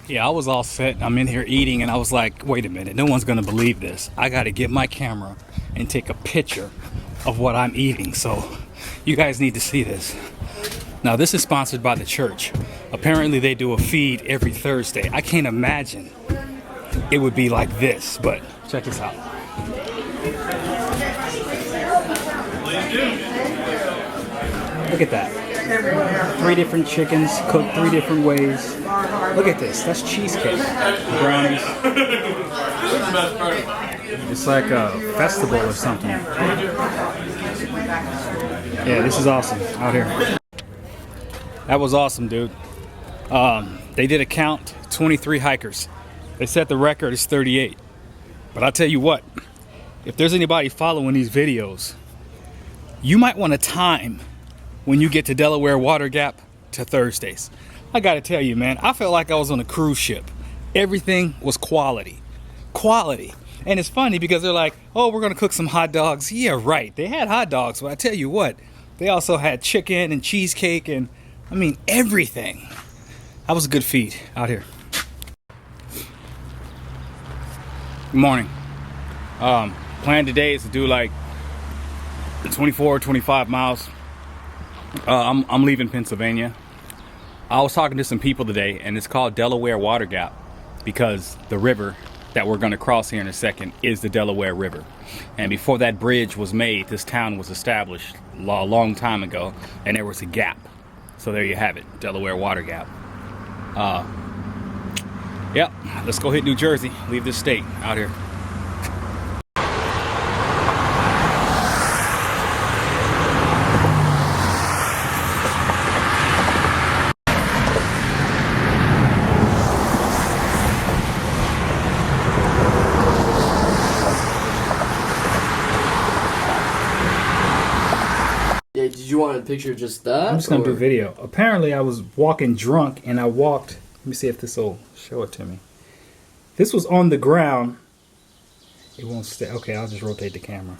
Yeah, I was all set. I'm in here eating, and I was like, wait a minute, no one's gonna believe this. I gotta get my camera and take a picture of what I'm eating. So you guys need to see this. Now, this is sponsored by the church. Apparently they do a feed every Thursday. I can't imagine it would be like this, but check this out. Look at that. 3 different chickens cooked 3 different ways. Look at this. That's cheesecake. Brownies. It's like a festival or something. Yeah, this is awesome out here. That was awesome, dude. They did a count, 23 hikers. They said the record is 38. But I'll tell you what, if there's anybody following these videos, you might want to time when you get to Delaware Water Gap to Thursdays. I gotta tell you, man, I felt like I was on a cruise ship. Everything was quality. Quality. And it's funny because they're like, oh, we're gonna cook some hot dogs. Yeah, right. They had hot dogs, but I tell you what, they also had chicken and cheesecake and, I mean, everything. That was a good feed out here. Good morning. Plan today is to do like 24 or 25 miles. I'm leaving Pennsylvania. I was talking to some people today, and it's called Delaware Water Gap because the river that we're going to cross here in a second is the Delaware River. And before that bridge was made, this town was established a long time ago, and there was a gap. So there you have it, Delaware Water Gap. Yep, let's go hit New Jersey, leave this state out here. Did you want a picture of just that? I'm just gonna do a video. Apparently I was walking drunk and I walked, let me see if this will show it to me. This was on the ground. It won't stay. Okay, I'll just rotate the camera.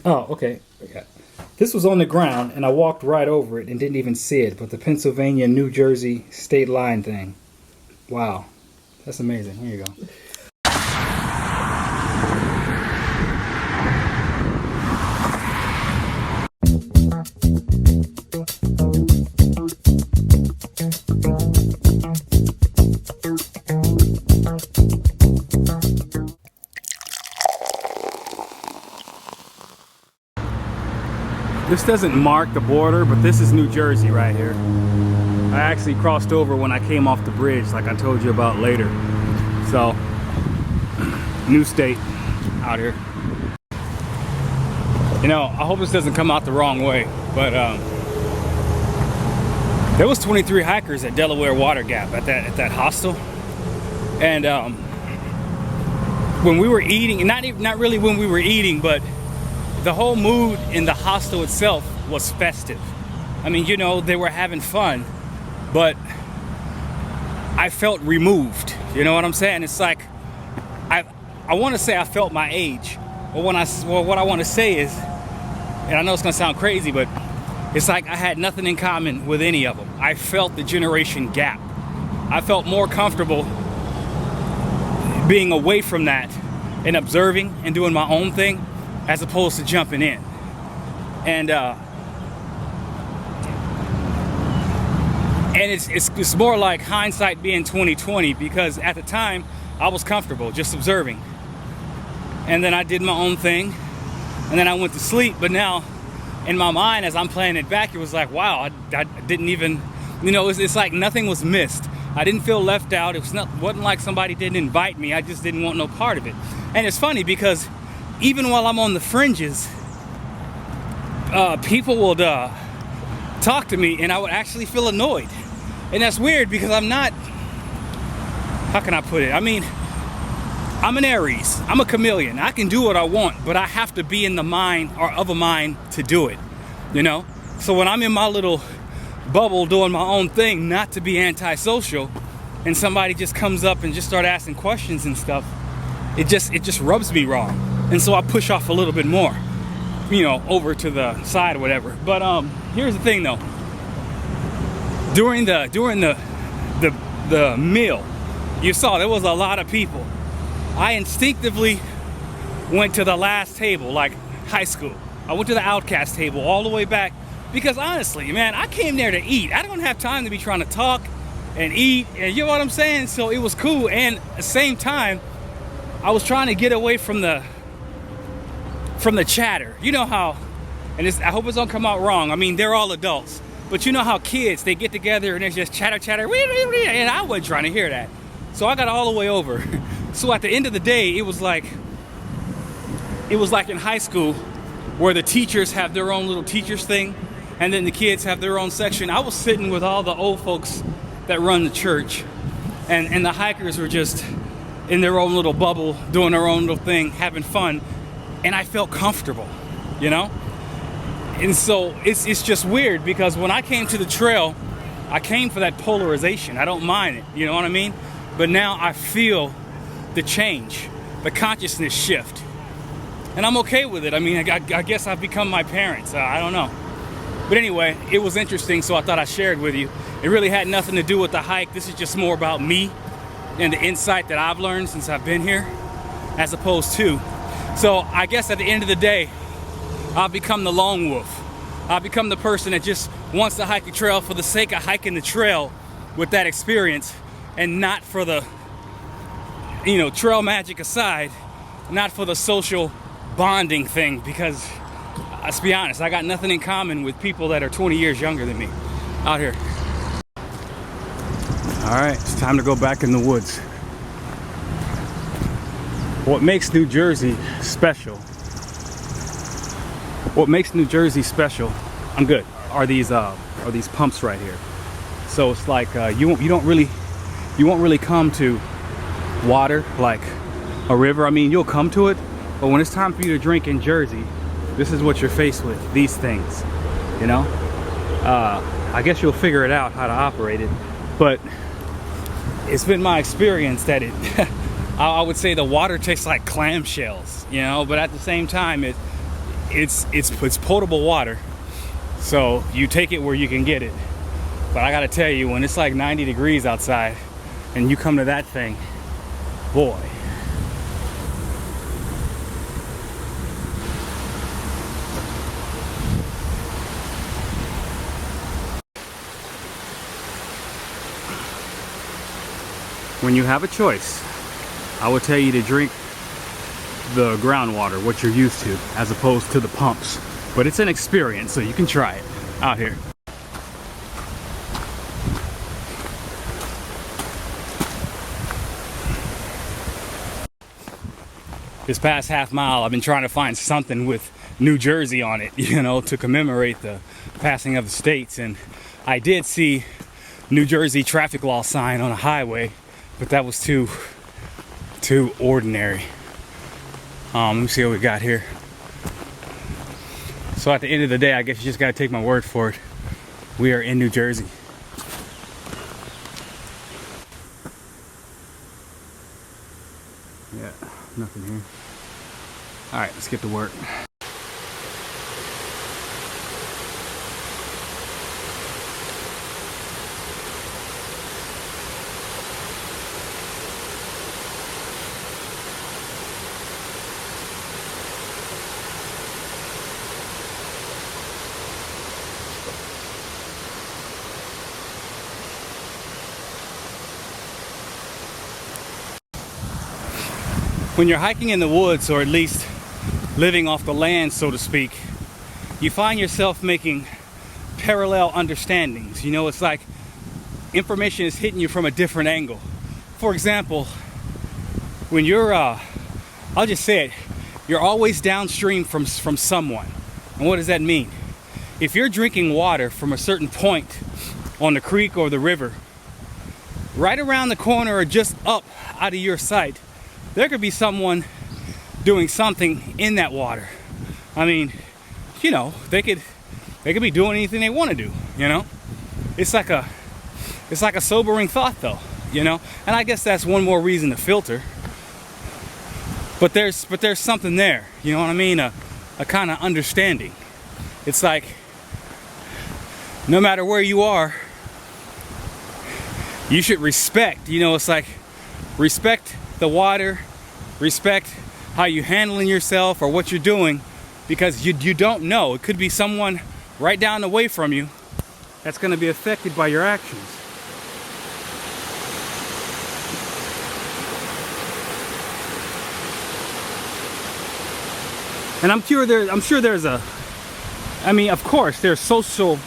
Oh, okay. Yeah. This was on the ground and I walked right over it and didn't even see it, but the Pennsylvania-New Jersey state line thing. Wow. That's amazing. Here you go. This doesn't mark the border, but this is New Jersey right here. I actually crossed over when I came off the bridge, like I told you about later. So, new state out here. You know, I hope this doesn't come out the wrong way, but there was 23 hikers at Delaware Water Gap at that hostel, and when we were eating, not really when we were eating, but the whole mood in the hostel itself was festive. I mean, you know, they were having fun, but I felt removed. You know what I'm saying? It's like I want to say I felt my age, but what I want to say is, and I know it's gonna sound crazy, but it's like I had nothing in common with any of them. I felt the generation gap. I felt more comfortable being away from that and observing and doing my own thing as opposed to jumping in. And it's more like hindsight being 20/20, because at the time I was comfortable just observing. And then I did my own thing, and then I went to sleep. But now in my mind, as I'm playing it back, it was like, wow, I didn't even, you know, it's like nothing was missed. I didn't feel left out. It wasn't like somebody didn't invite me. I just didn't want no part of it. And it's funny because even while I'm on the fringes, people would talk to me and I would actually feel annoyed. And that's weird because I'm not, how can I put it? I mean, I'm an Aries. I'm a chameleon. I can do what I want, but I have to be in the mind or of a mind to do it, you know? So when I'm in my little bubble doing my own thing, not to be antisocial, and somebody just comes up and just start asking questions and stuff, it just rubs me wrong. And so I push off a little bit more, you know, over to the side or whatever. But here's the thing though. during the meal, you saw there was a lot of people. I instinctively went to the last table, like high school. I went to the outcast table all the way back because honestly, man, I came there to eat. I don't have time to be trying to talk and eat, and you know what I'm saying? So it was cool, and at the same time, I was trying to get away from the chatter. You know how, and I hope it don't come out wrong. I mean, they're all adults, but you know how kids, they get together and it's just chatter, and I wasn't trying to hear that. So I got all the way over. So at the end of the day, it was like in high school where the teachers have their own little teachers thing, and then the kids have their own section. I was sitting with all the old folks that run the church, and the hikers were just in their own little bubble, doing their own little thing, having fun, and I felt comfortable, you know? And so it's just weird because when I came to the trail, I came for that polarization. I don't mind it, you know what I mean? But now I feel the change, the consciousness shift. And I'm okay with it. I mean, I guess I've become my parents. I don't know. But anyway, it was interesting, so I thought I'd share it with you. It really had nothing to do with the hike. This is just more about me and the insight that I've learned since I've been here, as opposed to. So I guess at the end of the day, I've become the lone wolf. I've become the person that just wants to hike a trail for the sake of hiking the trail with that experience, and not for the, you know, trail magic aside, not for the social bonding thing, because let's be honest, I got nothing in common with people that are 20 years younger than me out here. All right, it's time to go back in the woods. What makes New Jersey special? What makes New Jersey special? I'm good. Are these pumps right here? So it's like you won't really come to water like a river. I mean, you'll come to it, but when it's time for you to drink in Jersey, this is what you're faced with. These things, you know. I guess you'll figure it out how to operate it, but it's been my experience that it I would say the water tastes like clamshells, you know, but at the same time it's potable water, so you take it where you can get it. But I gotta tell you, when it's like 90 degrees outside and you come to that thing, boy. When you have a choice, I would tell you to drink the groundwater, what you're used to, as opposed to the pumps. But it's an experience, so you can try it out here. This past half mile, I've been trying to find something with New Jersey on it, you know, to commemorate the passing of the states. And I did see New Jersey traffic law sign on a highway, but that was too ordinary. Let me see what we got here. So at the end of the day, I guess you just gotta take my word for it. We are in New Jersey. Yeah, nothing here. All right, let's get to work. When you're hiking in the woods, or at least living off the land, so to speak, you find yourself making parallel understandings. You know, it's like information is hitting you from a different angle. For example, when you're, I'll just say it, you're always downstream from someone. And what does that mean? If you're drinking water from a certain point on the creek or the river, right around the corner or just up out of your sight, there could be someone doing something in that water. I mean, you know, they could be doing anything they want to do, you know? It's like a sobering thought though, you know? And I guess that's one more reason to filter. But there's something there, you know what I mean? A kind of understanding. It's like no matter where you are, you should respect. You know, it's like respect the water, respect how you handling yourself or what you're doing, because you don't know. It could be someone right down the way from you that's going to be affected by your actions. And I'm sure there's a, I mean, of course, there's social,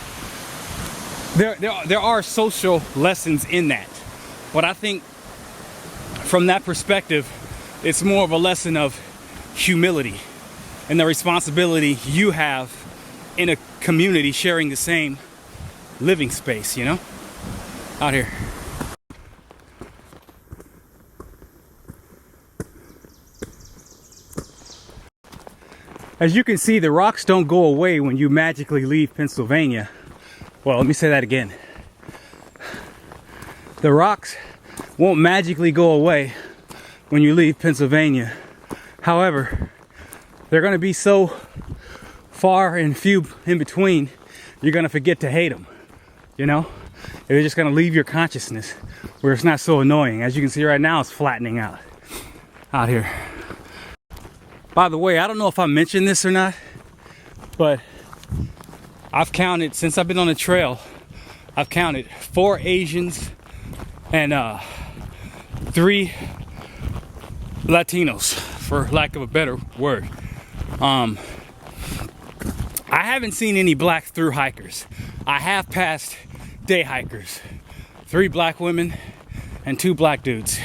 there are social lessons in that. But I think from that perspective, it's more of a lesson of humility and the responsibility you have in a community sharing the same living space, you know, out here. As you can see, the rocks don't go away when you magically leave Pennsylvania. Well, let me say that again. The rocks won't magically go away when you leave Pennsylvania. However, they're going to be so far and few in between, you're going to forget to hate them. You know? They're just going to leave your consciousness where it's not so annoying. As you can see right now, it's flattening out here. By the way, I don't know if I mentioned this or not, but I've counted, since I've been on the trail, I've counted 4 Asians and 3 Latinos, for lack of a better word. I haven't seen any black through hikers. I have passed day hikers, 3 black women and 2 black dudes,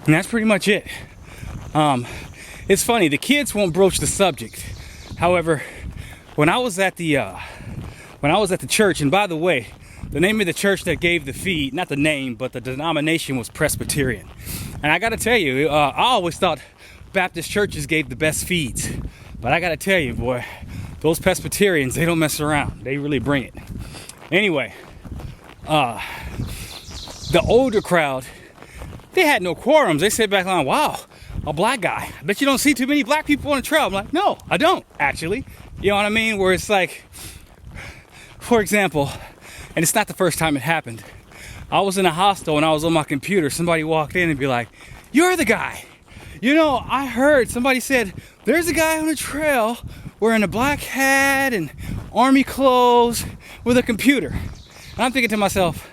and that's pretty much it. It's funny, the kids won't broach the subject. However, when I was at the church, and by the way, the name of the church that gave the feed, not the name, but the denomination, was Presbyterian. And I gotta tell you, I always thought Baptist churches gave the best feeds. But I gotta tell you, boy, those Presbyterians, they don't mess around. They really bring it. Anyway, the older crowd, they had no quorums. They said back on, wow, a black guy. I bet you don't see too many black people on the trail. I'm like, no, I don't, actually. You know what I mean? Where it's like, for example, and it's not the first time it happened. I was in a hostel and I was on my computer. Somebody walked in and be like, you're the guy. You know, I heard somebody said, there's a guy on the trail wearing a black hat and army clothes with a computer. And I'm thinking to myself,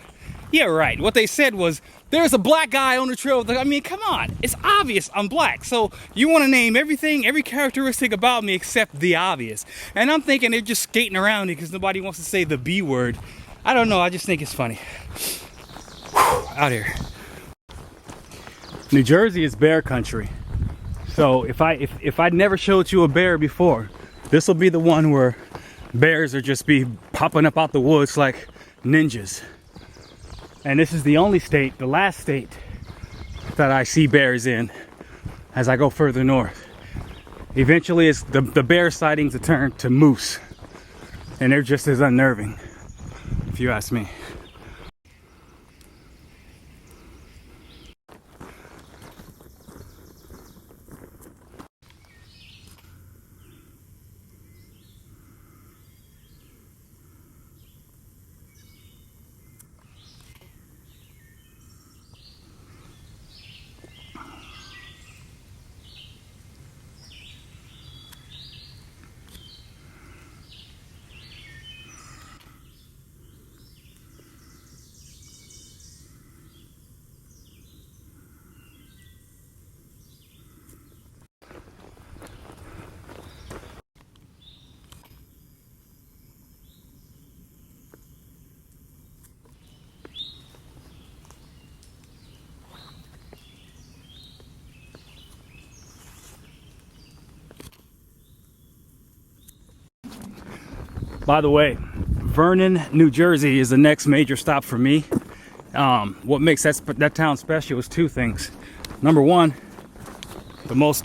yeah, right. What they said was, there's a black guy on the trail. I mean, come on. It's obvious I'm black. So you want to name everything, every characteristic about me except the obvious. And I'm thinking they're just skating around because nobody wants to say the B word. I don't know. I just think it's funny. Whew, out here. New Jersey is bear country. So if I'd never showed you a bear before, this will be the one where bears are just be popping up out the woods like ninjas. And this is the only state, the last state, that I see bears in as I go further north. Eventually, it's the bear sightings will turn to moose. And they're just as unnerving, if you ask me. By the way, Vernon, New Jersey is the next major stop for me. What makes that town special is 2 things. Number one, the most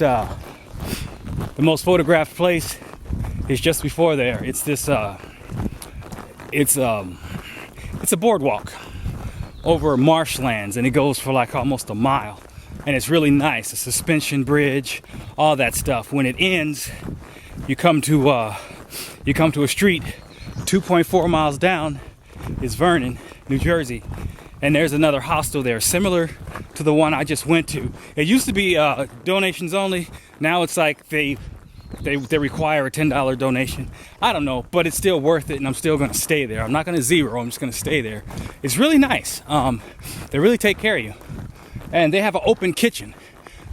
photographed place is just before there. It's this it's a boardwalk over marshlands, and it goes for like almost a mile, and it's really nice. A suspension bridge, all that stuff. When it ends, you come to a street 2.4 miles down is Vernon, New Jersey, and there's another hostel there similar to the one I just went to. It used to be donations only. Now it's like they require a $10 donation. I don't know, but it's still worth it, and I'm still gonna stay there. I'm not gonna zero, I'm just gonna stay there. It's really nice. They really take care of you, and they have an open kitchen.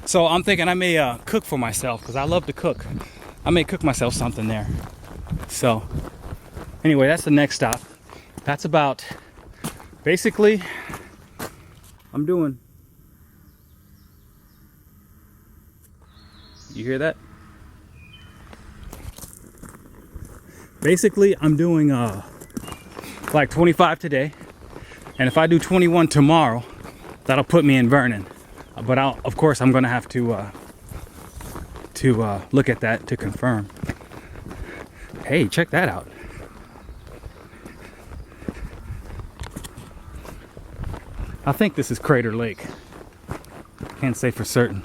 So I'm thinking I may cook for myself, because I love to cook. I may cook myself something there. So anyway, that's the next stop. That's about, basically, I'm doing, you hear that? Basically, I'm doing like 25 today, and if I do 21 tomorrow, that'll put me in Vernon. But of course, I'm gonna have to look at that to confirm. Hey, check that out. I think this is Crater Lake. Can't say for certain.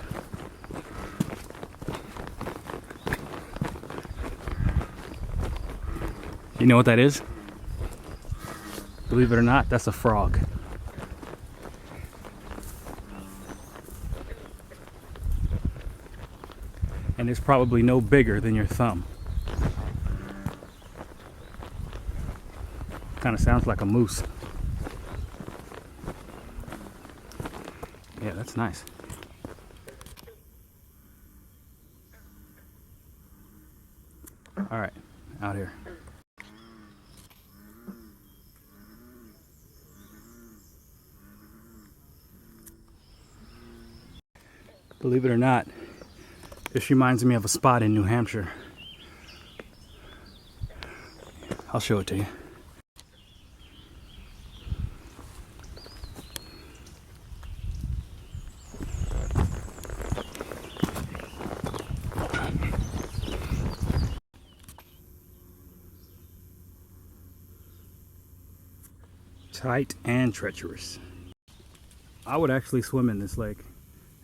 You know what that is? Believe it or not, that's a frog. And it's probably no bigger than your thumb. Kind of sounds like a moose. Yeah, that's nice. All right, out here. Believe it or not, this reminds me of a spot in New Hampshire. I'll show it to you. Tight and treacherous. I would actually swim in this lake.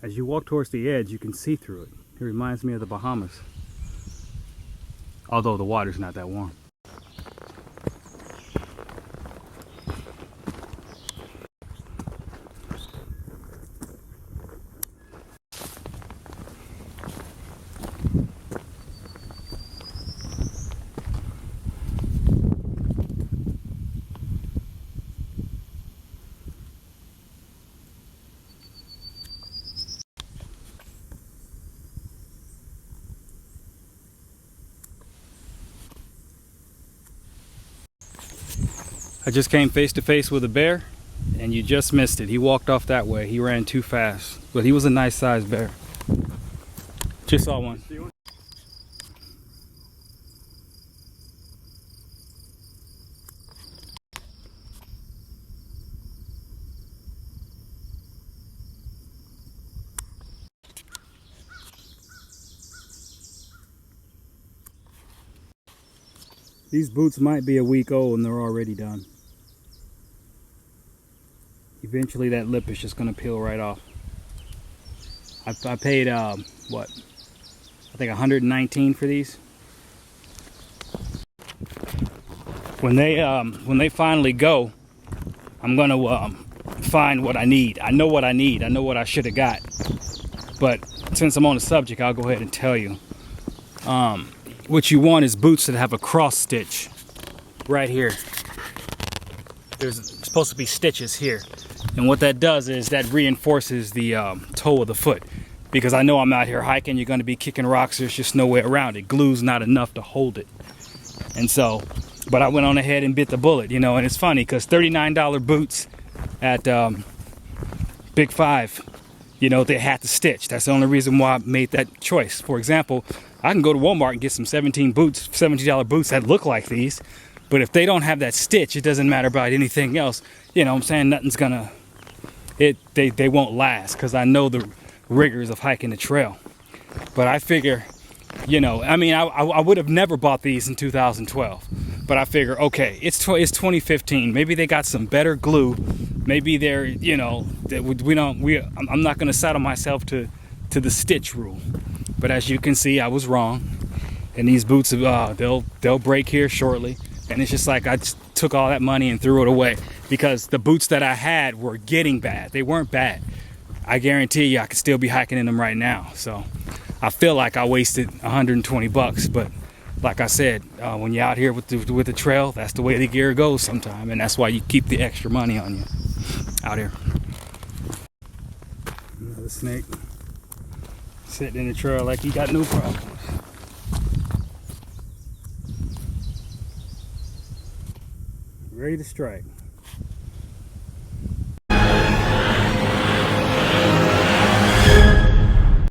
As you walk towards the edge, you can see through it. It reminds me of the Bahamas. Although the water's not that warm. I just came face to face with a bear, and you just missed it. He walked off that way. He ran too fast, but he was a nice sized bear. Just saw one. These boots might be a week old and they're already done. Eventually that lip is just going to peel right off. I paid what? I think 119 for these. When they finally go, I'm going to find what I need. I know what I need. I know what I should have got. But since I'm on the subject, I'll go ahead and tell you. What you want is boots that have a cross stitch right here. There's supposed to be stitches here. And what that does is that reinforces the toe of the foot. Because I know I'm out here hiking, you're going to be kicking rocks, there's just no way around it. Glue's not enough to hold it. And so, but I went on ahead and bit the bullet, you know, and it's funny because $39 boots at Big Five, you know, they had to stitch. That's the only reason why I made that choice. For example, I can go to Walmart and get some $17 boots that look like these, but if they don't have that stitch, it doesn't matter about anything else. You know what I'm saying? Nothing's gonna, they won't last because I know the rigors of hiking the trail. But I figure, you know, I mean, I would have never bought these in 2012, but I figure, okay, it's 2015. Maybe they got some better glue. Maybe they're, you know, I'm not gonna saddle myself to the stitch rule. But as you can see, I was wrong, and these boots, they'll break here shortly. And it's just like I just took all that money and threw it away. because the boots that I had were getting bad. They weren't bad. I guarantee you I could still be hiking in them right now. So I feel like I wasted 120 bucks, but like I said, when you're out here with the trail, that's the way the gear goes sometime, and that's why you keep the extra money on you out here. Another snake sitting in the trail like he got no problems. Ready to strike.